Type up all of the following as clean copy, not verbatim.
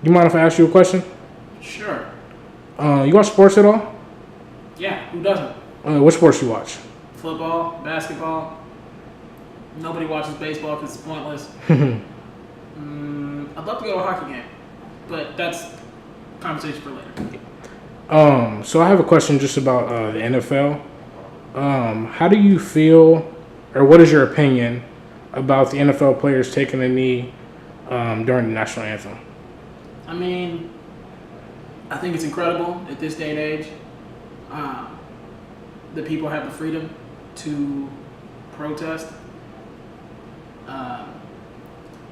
You mind if I ask you a question? Sure. You watch sports at all? Yeah, who doesn't? What sports you watch? Football, basketball. Nobody watches baseball because it's pointless. I'd love to go to a hockey game, but that's conversation for later. So I have a question just about the NFL. How do you feel, or what is your opinion about the NFL players taking a knee during the national anthem? I mean, I think it's incredible at this day and age that people have the freedom to protest. I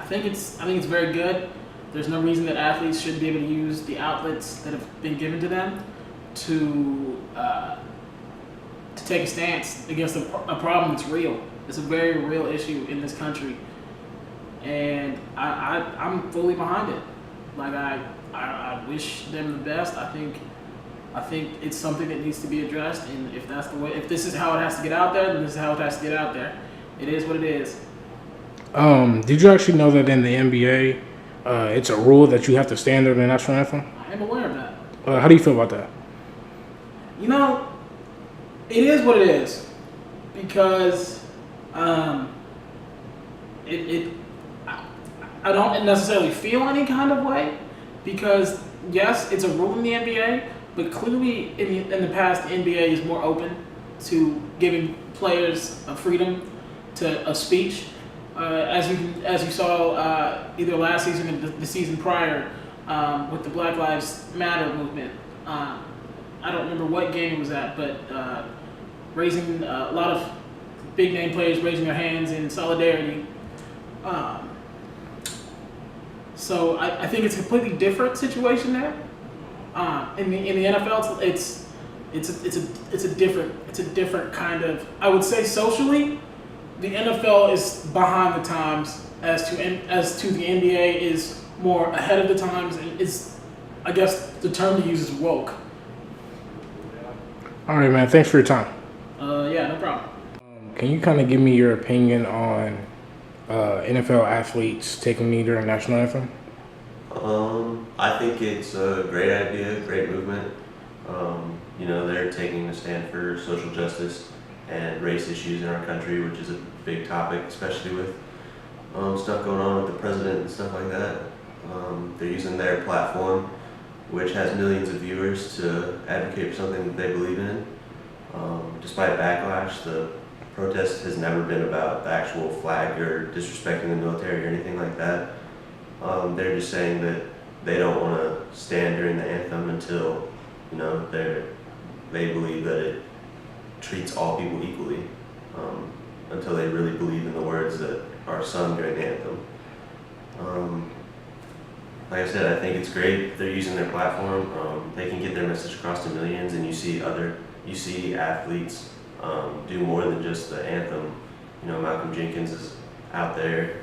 think it's very good. There's no reason that athletes shouldn't be able to use the outlets that have been given to them to take a stance against a problem that's real. It's a very real issue in this country, and I'm fully behind it. Like I wish them the best. I think it's something that needs to be addressed, and if that's the way, if this is how it has to get out there, then this is how it has to get out there. It is what it is. Did you actually know that in the NBA, it's a rule that you have to stand during the national anthem? I am aware of that. How do you feel about that? You know, it is what it is because I don't necessarily feel any kind of way because yes, it's a rule in the NBA, but clearly in the past, the NBA is more open to giving players a freedom of speech. As you saw either last season or the season prior with the Black Lives Matter movement. I don't remember what game it was at, but raising a lot of big name players raising their hands in solidarity. So I think it's a completely different situation there. In the NFL, it's a different kind of. I would say socially, the NFL is behind the times as to the NBA is more ahead of the times and is, I guess the term to use is woke. All right, man. Thanks for your time. Yeah, no problem. Can you kind of give me your opinion on NFL athletes taking a knee during the national anthem? I think it's a great idea, great movement. They're taking a stand for social justice and race issues in our country, which is a big topic, especially with stuff going on with the president and stuff like that. They're using their platform, which has millions of viewers, to advocate for something that they believe in. Despite backlash, the protest has never been about the actual flag or disrespecting the military or anything like that. They're just saying that they don't want to stand during the anthem until, they believe that it treats all people equally, until they really believe in the words that are sung during the anthem. Like I said, I think it's great. They're using their platform. They can get their message across to millions, and you see athletes do more than just the anthem. Malcolm Jenkins is out there,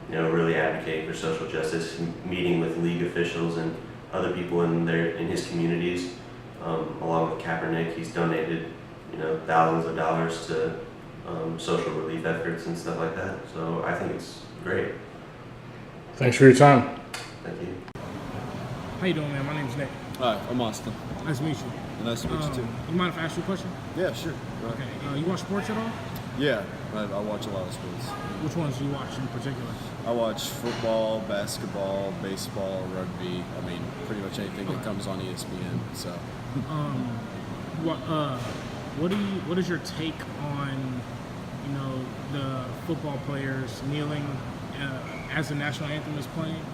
really advocating for social justice, meeting with league officials and other people in his communities. Along with Kaepernick, he's donated, thousands of dollars to social relief efforts and stuff like that. So I think it's great. Thanks for your time. Thank you. How you doing, man? My name's Nick. Hi, I'm Austin. Nice to meet you. Nice to meet you too. You mind if I ask you a question? Yeah, sure. Go ahead. Okay. You watch sports at all? Yeah, I watch a lot of sports. Which ones do you watch in particular? I watch football, basketball, baseball, rugby. I mean, pretty much anything that comes on ESPN. So. What is your take on, the football players kneeling as the national anthem is playing?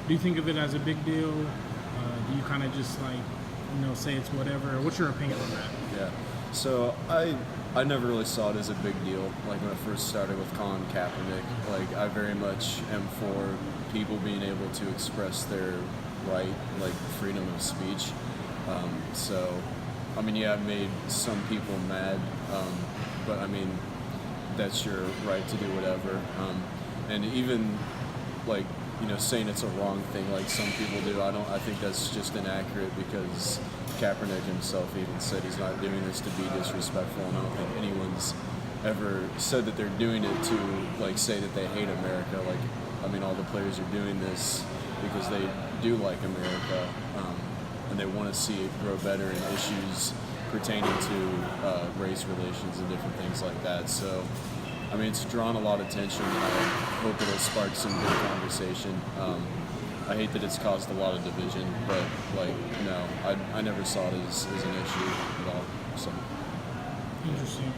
Do you think of it as a big deal? Do you kind of just say it's whatever? What's your opinion on that? Yeah. So I never really saw it as a big deal. Like when I first started with Colin Kaepernick, I very much am for people being able to express their right, freedom of speech. It made some people mad, but that's your right to do whatever. And even saying it's a wrong thing like some people do, I think that's just inaccurate because Kaepernick himself even said he's not doing this to be disrespectful, and I don't think anyone's ever said that they're doing it to say that they hate America. I mean, all the players are doing this because they do like America, and they want to see it grow better in issues pertaining to race relations and different things like that. So, I mean, it's drawn a lot of attention, and I hope it'll spark some good conversation. I hate that it's caused a lot of division, but no, I never saw it as an issue at all. So. Interesting.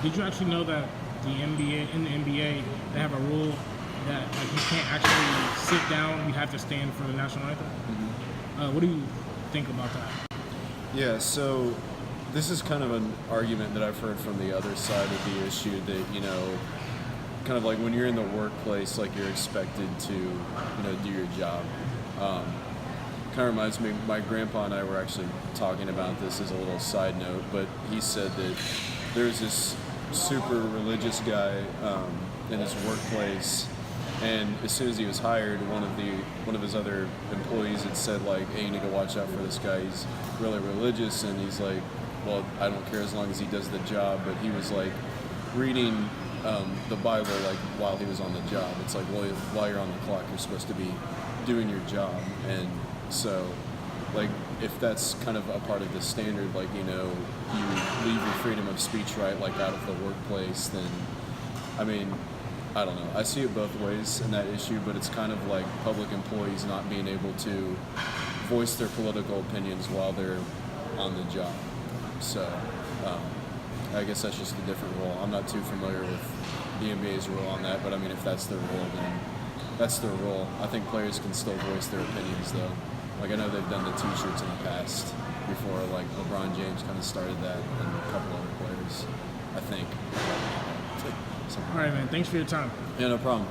Did you actually know that the NBA they have a rule that like you can't actually sit down, you have to stand for the national anthem? Mm-hmm. What do you think about that? Yeah, so this is kind of an argument that I've heard from the other side of the issue that, kind of like when you're in the workplace, like you're expected to, do your job. Kind of reminds me, my grandpa and I were actually talking about this as a little side note, but he said that there's this super religious guy in his workplace, and as soon as he was hired, one of his other employees had said like, "Hey, you need to watch out for this guy. He's really religious," and he's like, "Well, I don't care as long as he does the job." But he was like reading the Bible like while he was on the job. It's like, well, while you're on the clock, you're supposed to be doing your job, and so like if that's kind of a part of the standard, like you leave your freedom of speech right like out of the workplace, then I mean, I don't know. I see it both ways in that issue, but it's kind of like public employees not being able to voice their political opinions while they're on the job. So I guess that's just a different rule. I'm not too familiar with the NBA's rule on that, but I mean, if that's their rule, then that's their rule. I think players can still voice their opinions, though. Like, I know they've done the T-shirts in the past before, like LeBron James kind of started that, and a couple other players, I think. All right, man. Thanks for your time. Yeah, no problem.